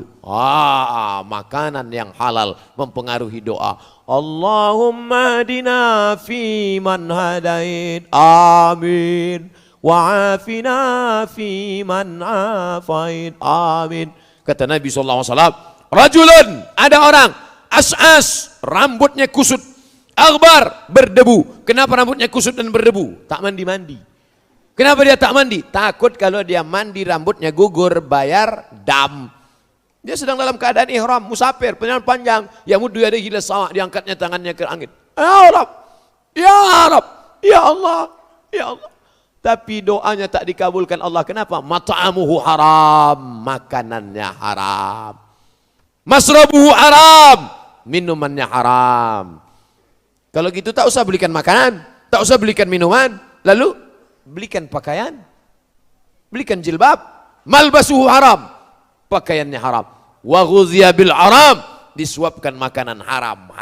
Makanan yang halal mempengaruhi doa. Allahumma hadina fi man hadait. Amin. Wa'afina fi man afait. Amin. Kata Nabi SAW, rajulun, ada orang, as'as, rambutnya kusut, aghbar, berdebu. Kenapa rambutnya kusut dan berdebu? Tak mandi-mandi. Kenapa dia tak mandi? Takut kalau dia mandi rambutnya gugur, bayar dam. Dia sedang dalam keadaan ihram, musafir, perjalanan panjang. Ya muddu yadayhi ila sama', diangkatnya tangannya ke langit. Ya Rab, ya Rab, ya Allah, ya Allah. Tapi doanya tak dikabulkan Allah. Kenapa? Mat'amuhu haram, makanannya haram. Masrabuhu haram, minumannya haram. Kalau gitu tak usah belikan makanan, tak usah belikan minuman, lalu belikan pakaian, belikan jilbab. Malbasuhu haram, pakaiannya haram. Wa ghuziya bil haram, disuapkan makanan haram.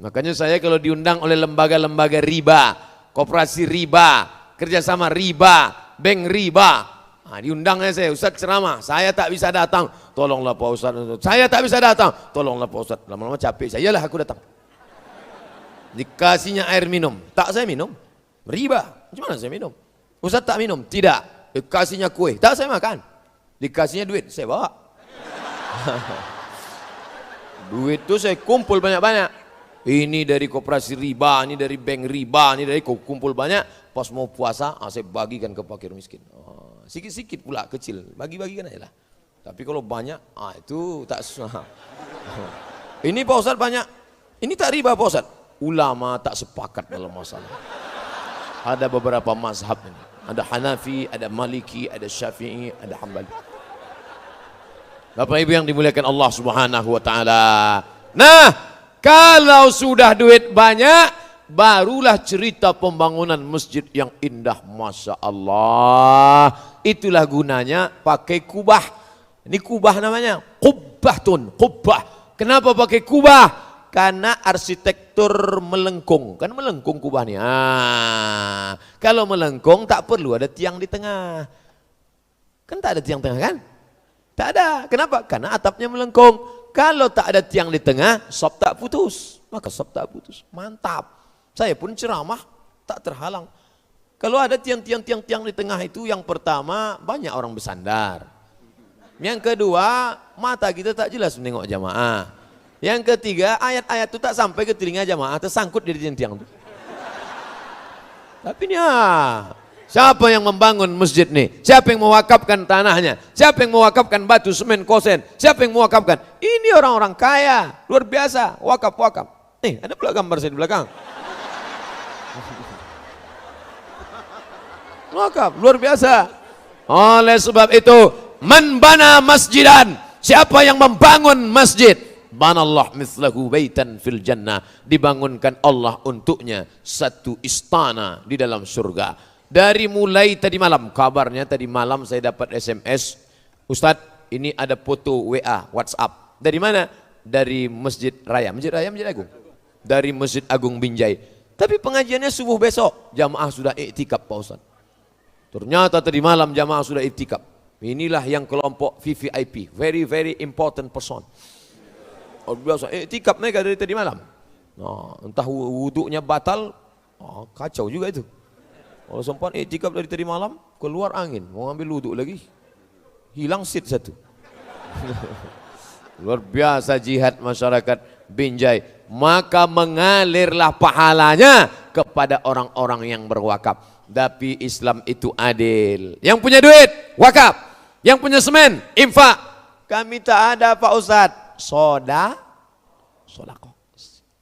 Makanya saya kalau diundang oleh lembaga-lembaga riba, koperasi riba, kerjasama riba, bank riba, Diundangnya saya, Ustaz ceramah, saya tak bisa datang, tolonglah Pak Ustaz. Saya tak bisa datang, tolonglah Pak Ustaz. Lama-lama capek saya, yalah aku datang. Dikasihnya air minum, tak saya minum, riba, gimana saya minum? Ustaz tak minum, tidak. Dikasihnya kue, tak saya makan. Dikasihnya duit, saya bawa. Duit itu saya kumpul banyak-banyak. Ini dari koperasi riba, ini dari bank riba, ini dari kumpul banyak. Pas mau puasa, saya bagikan ke fakir miskin. Sikit-sikit pula kecil, bagi-bagikan aja lah. Tapi kalau banyak, itu tak susah. Ini Pak Ustaz banyak, ini tak riba Pak Ustaz. Ulama tak sepakat dalam masalah. Ada beberapa mazhab ini. Ada Hanafi, ada Maliki, ada Syafi'i, ada Hambali. Bapak Ibu yang dimuliakan Allah Subhanahu wa taala. Nah, kalau sudah duit banyak, barulah cerita pembangunan masjid yang indah, Masya Allah. Itulah gunanya pakai kubah. Ini kubah namanya, kubbahtun, kubah. Kenapa pakai kubah? Karena arsitektur melengkung, kan melengkung kubahnya. Kalau melengkung tak perlu ada tiang di tengah. Kan tak ada tiang tengah kan? Tak ada. Kenapa? Karena atapnya melengkung. Kalau tak ada tiang di tengah, sop tak putus. Maka sop tak putus. Mantap. Saya pun ceramah tak terhalang. Kalau ada tiang-tiang di tengah itu, yang pertama banyak orang bersandar. Yang kedua, mata kita tak jelas menengok jamaah. Yang ketiga, ayat-ayat itu tak sampai ke telinga jamaah, tersangkut di tiang-tiang itu. Tapi ini siapa yang membangun masjid nih? Siapa yang mewakafkan tanahnya? Siapa yang mewakafkan batu, semen, kosen? Siapa yang mewakafkan? Ini orang-orang kaya, luar biasa, wakaf. Nih, ada pula gambar saya di belakang. Wakaf, luar biasa. Oleh sebab itu, man bana masjidan, siapa yang membangun masjid, banallah mislahu baitan fil jannah, dibangunkan Allah untuknya satu istana di dalam surga. Dari mulai tadi malam, kabarnya tadi malam saya dapat SMS, Ustadz ini ada foto WA, WhatsApp. Dari mana? Dari Masjid Raya, Masjid Agung. Dari Masjid Agung Binjai. Tapi pengajiannya subuh besok, jamaah sudah iktikaf Pak Ustadz. Ternyata tadi malam jamaah sudah iktikaf. Inilah yang kelompok VVIP, very very important person. Biasa iktikaf mereka dari tadi malam. Nah, entah wuduknya batal, kacau juga itu. Kalau sempat iktikaf dari tadi malam, keluar angin, mau ambil wuduk lagi, hilang seat satu. Luar biasa jihad masyarakat Binjai. Maka mengalirlah pahalanya kepada orang-orang yang berwakaf. Tapi Islam itu adil. Yang punya duit, wakaf. Yang punya semen, infak. Kami tak ada Pak Ustadz. Sodakoh.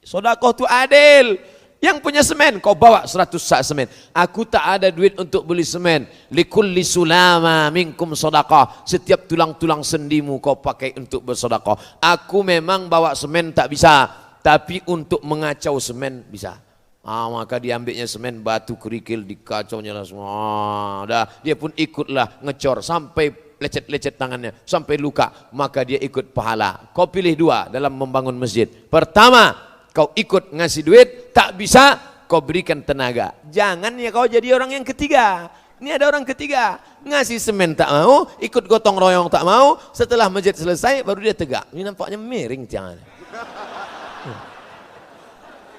Sodakoh itu adil. Yang punya semen, kau bawa 100 sak semen. Aku tak ada duit untuk beli semen. Likulli sulama minkum sodakoh. Setiap tulang-tulang sendimu kau pakai untuk bersodakoh. Aku memang bawa semen tak bisa. Tapi untuk mengacau semen bisa. Maka diambilnya semen, batu, kerikil, dikacaunya lah semua. Dia pun ikutlah ngecor sampai lecet-lecet tangannya, sampai luka. Maka dia ikut pahala. Kau pilih dua dalam membangun masjid. Pertama, kau ikut ngasih duit, tak bisa, kau berikan tenaga. Jangan ya kau jadi orang yang ketiga. Ini ada orang ketiga, ngasih semen tak mau, ikut gotong royong tak mau. Setelah masjid selesai, baru dia tegak. Ini nampaknya miring tangannya.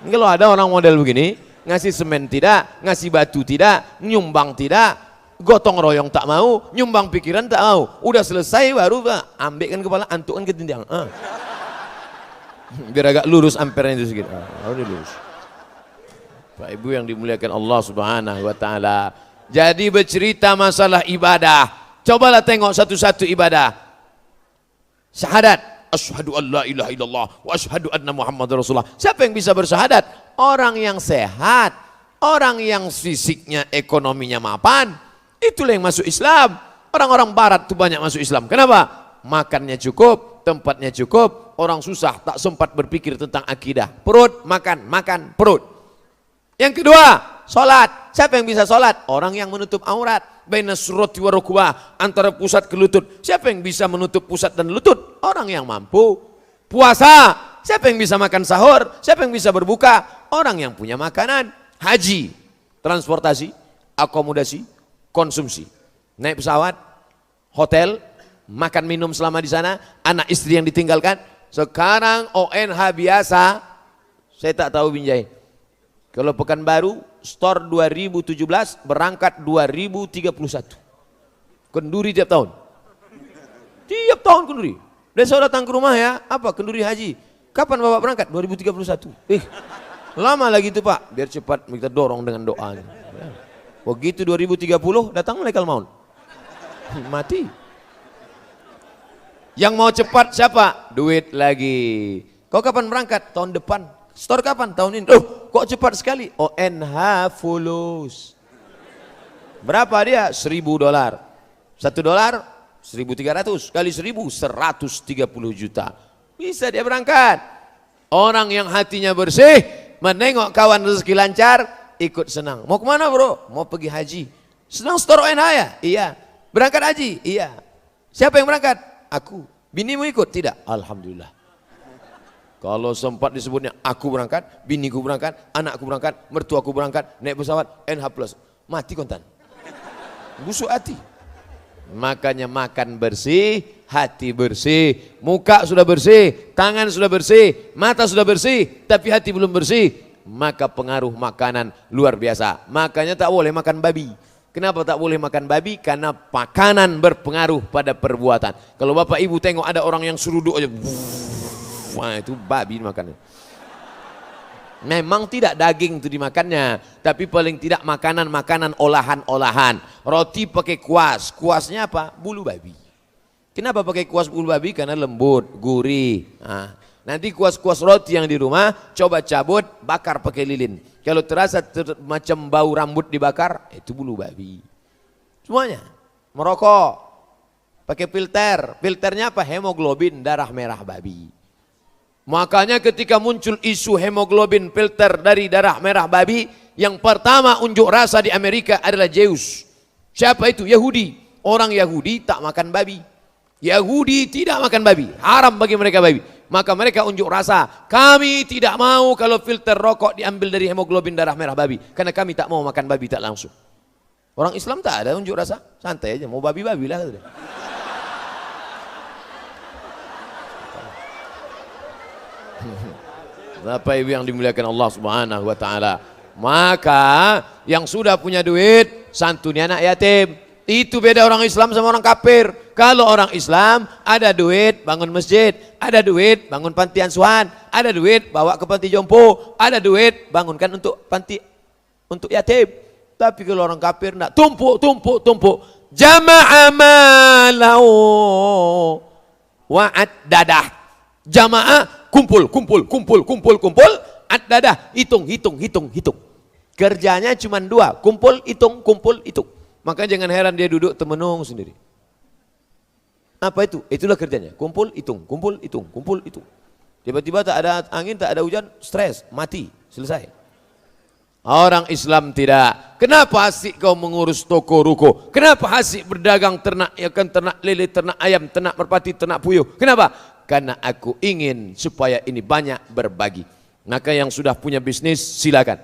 Kalau ada orang model begini, ngasih semen tidak, ngasih batu tidak, nyumbang tidak, gotong royong tak mau, nyumbang pikiran tak mau, udah selesai baru ambilkan kepala, antukkan ke dinding. Biar agak lurus ampernya itu sedikit. Lurus. Pak Ibu yang dimuliakan Allah Subhanahu wa taala. Jadi bercerita masalah ibadah. Cobalah tengok satu-satu ibadah. Syahadat. Asyhadu an la ilaha illallah wa asyhadu anna Muhammadar Rasulullah. Siapa yang bisa bersyahadat? Orang yang sehat, orang yang fisiknya, ekonominya mapan. Itulah yang masuk Islam. Orang-orang barat itu banyak masuk Islam. Kenapa? Makannya cukup, tempatnya cukup. Orang susah tak sempat berpikir tentang akidah. Perut, makan, perut. Yang kedua, sholat. Siapa yang bisa sholat? Orang yang menutup aurat. Baina surati wa rukbah, antara pusat ke lutut. Siapa yang bisa menutup pusat dan lutut? Orang yang mampu. Puasa. Siapa yang bisa makan sahur? Siapa yang bisa berbuka? Orang yang punya makanan. Haji, transportasi, akomodasi, konsumsi. Naik pesawat, hotel, makan minum selama di sana, anak istri yang ditinggalkan. Sekarang ONH biasa, saya tak tahu Binjai. Kalau Pekanbaru, store 2017, berangkat 2031. Kenduri tiap tahun. Tiap tahun kenduri. Dan saya datang ke rumah ya, apa kenduri haji. Kapan Bapak berangkat? 2031. Lama lagi itu Pak, biar cepat kita dorong dengan doanya. Begitu 2030 datang malaikat maut. Mati. Yang mau cepat siapa? Duit lagi. Kau kapan berangkat? Tahun depan. Store kapan? Tahun ini. Kok cepat sekali? ONH fulus. Berapa dia? $1.000. $1 1.300 kali 1.000 130 juta. Bisa dia berangkat. Orang yang hatinya bersih, menengok kawan rezeki lancar, ikut senang. Mau kemana bro? Mau pergi haji. Senang store ONH ya? Iya. Berangkat haji? Iya. Siapa yang berangkat? Aku. Binimu ikut? Tidak. Alhamdulillah. Kalau sempat disebutnya aku berangkat, biniku berangkat, anakku berangkat, mertuaku berangkat, naik pesawat NH+, mati kontan. Busuk hati. Makanya makan bersih, hati bersih, muka sudah bersih, tangan sudah bersih, mata sudah bersih, tapi hati belum bersih, maka pengaruh makanan luar biasa. Makanya tak boleh makan babi. Kenapa tak boleh makan babi? Karena makanan berpengaruh pada perbuatan. Kalau bapak ibu tengok ada orang yang seruduk aja, wah itu babi makannya. Memang tidak daging itu dimakannya, tapi paling tidak makanan-makanan olahan-olahan. Roti pakai kuas, kuasnya apa? Bulu babi. Kenapa pakai kuas bulu babi? Karena lembut, gurih. Nah, nanti kuas-kuas roti yang di rumah, coba cabut, bakar pakai lilin. Kalau terasa macam bau rambut dibakar, itu bulu babi. Semuanya. Merokok, pakai filter. Filternya apa? Hemoglobin darah merah babi. Makanya ketika muncul isu hemoglobin filter dari darah merah babi, yang pertama unjuk rasa di Amerika adalah Zeus. Siapa itu? Yahudi. Orang Yahudi tak makan babi. Yahudi tidak makan babi. Haram bagi mereka babi. Maka mereka unjuk rasa. Kami tidak mau kalau filter rokok diambil dari hemoglobin darah merah babi. Karena kami tak mau makan babi tak langsung. Orang Islam tak ada unjuk rasa. Santai aja. Mau babi-babi lah. Bapak Ibu yang dimuliakan Allah Subhanahu wa taala. Maka yang sudah punya duit santuni anak yatim. Itu beda orang Islam sama orang kafir. Kalau orang Islam ada duit bangun masjid, ada duit bangun panti asuhan, ada duit bawa ke panti jompo, ada duit bangunkan untuk panti untuk yatim. Tapi kalau orang kafir enggak, tumpuk. Jama'a malahu wa'ad dadah. Jamaah kumpul, ad-dadah, hitung. Kerjanya cuma dua, kumpul, hitung. Maka jangan heran dia duduk temenung sendiri. Apa itu? Itulah kerjanya, kumpul, hitung. Tiba-tiba tak ada angin, tak ada hujan, stres, mati, selesai. Orang Islam tidak. Kenapa asik kau mengurus toko ruko? Kenapa asik berdagang ternak, ternak lele, ternak ayam, ternak merpati, ternak puyuh? Kenapa? Karena aku ingin supaya ini banyak berbagi. Maka yang sudah punya bisnis silakan.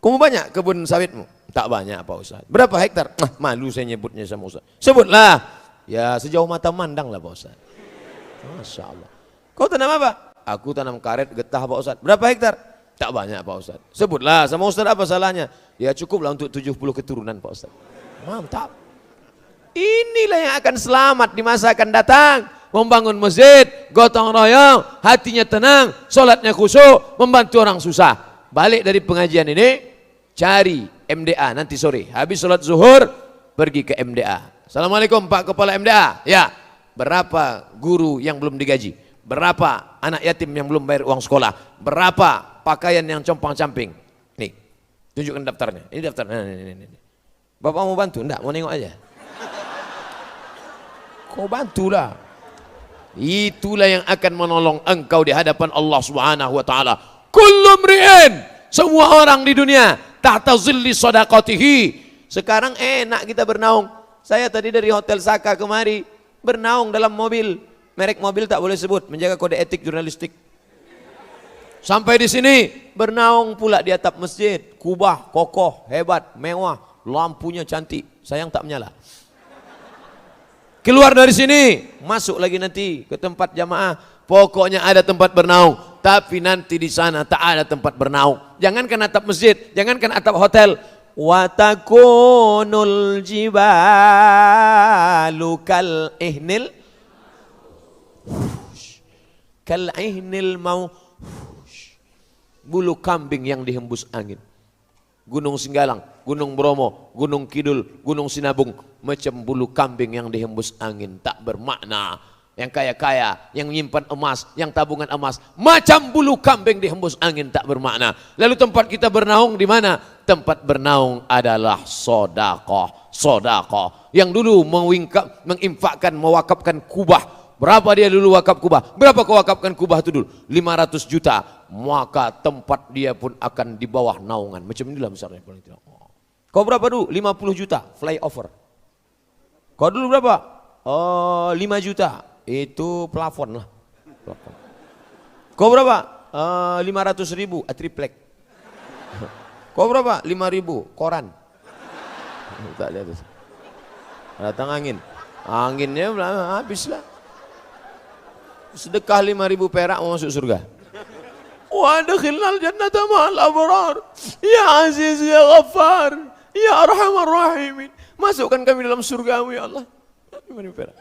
Kamu banyak kebun sawitmu? Tak banyak Pak Ustaz. Berapa hektar? Malu saya nyebutnya sama Ustaz. Sebutlah. Ya sejauh mata mandang lah Pak Ustaz. Masya Allah. Kau tanam apa? Aku tanam karet getah Pak Ustaz. Berapa hektar? Tak banyak Pak Ustaz. Sebutlah sama Ustaz apa salahnya? Ya cukuplah untuk 70 keturunan Pak Ustaz. Mantap. Inilah yang akan selamat di masa akan datang. Membangun masjid, gotong royong, hatinya tenang, sholatnya khusyuk, membantu orang susah. Balik dari pengajian ini, cari MDA nanti sore. Habis sholat zuhur, pergi ke MDA. Assalamualaikum Pak Kepala MDA. Ya, berapa guru yang belum digaji? Berapa anak yatim yang belum bayar uang sekolah? Berapa pakaian yang compang-camping? Nih, tunjukkan daftarnya. Ini daftarnya. Ini. Bapak mau bantu? Enggak, mau nengok aja. Kau bantulah. Itulah yang akan menolong engkau di hadapan Allah Subhanahu wa taala. Kullu mri'in, semua orang di dunia tahta zilli shadaqatihi. Sekarang enak kita bernaung. Saya tadi dari Hotel Saka kemari bernaung dalam mobil. Merek mobil tak boleh sebut, menjaga kode etik jurnalistik. Sampai di sini bernaung pula di atap masjid. Kubah kokoh, hebat, mewah, lampunya cantik. Sayang tak menyala. Keluar dari sini, masuk lagi nanti ke tempat jamaah. Pokoknya ada tempat bernaung, tapi nanti di sana tak ada tempat bernaung. Jangankan atap masjid, jangankan atap hotel. Wa takunul jibalu kal ihnil mau bulu kambing yang dihembus angin. Gunung Singgalang, Gunung Bromo, Gunung Kidul, Gunung Sinabung, macam bulu kambing yang dihembus angin, tak bermakna. Yang kaya-kaya, yang menyimpan emas, yang tabungan emas, macam bulu kambing dihembus angin, tak bermakna. Lalu tempat kita bernaung di mana? Tempat bernaung adalah sedekah. Sedekah. Yang dulu menginfakkan, mewakafkan kubah. Berapa dia dulu wakaf kubah? Berapa kau wakafkan kubah itu dulu? 500 juta. Maka tempat dia pun akan di bawah naungan. Macam inilah besarnya. Kau berapa dulu? 50 juta flyover. Kau dulu berapa? 5 juta. Itu plafon lah. Plafon. Kau berapa? 500 ribu triplek. Kau berapa? 5 ribu koran. Tak lihat. Datang angin. Anginnya habislah. Sedekah 5.000 perak mau masuk surga. Wa adkhilnal jannata ma'al abrar. Ya Aziz ya Ghaffar, ya Arhamar Rahimin. Masukkan kami dalam surgamu ya Allah. 5.000 perak.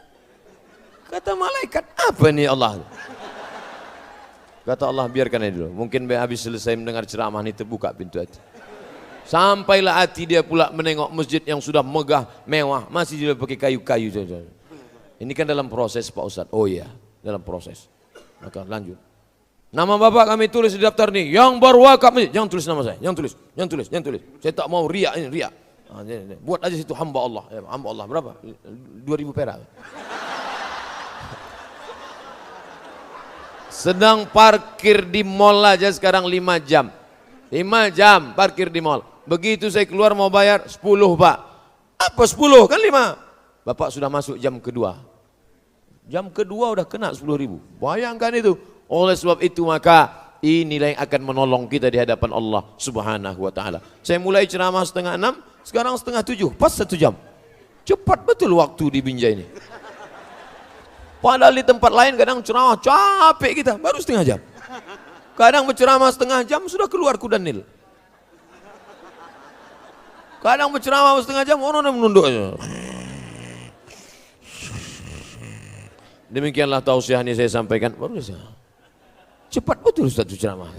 Kata malaikat, apa nih Allah? Kata Allah, biarkan aja dulu. Mungkin habis selesai mendengar ceramah ini terbuka pintu hati. Sampailah hati dia pula menengok masjid yang sudah megah, mewah, masih juga pakai kayu-kayu. Ini kan dalam proses Pak Ustadz. Oh iya, dalam proses. Maka lanjut. Nama bapak kami tulis di daftar nih. Yang berwakaf nih, jangan tulis nama saya. Jangan tulis. Saya tak mau riak ini, riak. Buat aja situ hamba Allah. Hamba Allah berapa? 2.000 perak. Sedang parkir di mall aja sekarang 5 jam. 5 jam parkir di mall. Begitu saya keluar mau bayar 10 Pak. Apa 10? Kan 5. Bapak sudah masuk jam kedua. Jam kedua udah kena 10.000. Bayangkan itu. Oleh sebab itu maka inilah yang akan menolong kita di hadapan Allah Subhanahu wa taala. Saya mulai ceramah 5:30, sekarang 6:30, pas 1 jam. Cepat betul waktu di Binjai ini. Padahal di tempat lain kadang ceramah capek kita, baru setengah jam. Kadang berceramah setengah jam sudah keluar kuda Nil. Kadang berceramah setengah jam orang yang menunduk aja. Demikianlah tausiah ini saya sampaikan. Baru saja. Cepat betul satu ceramah.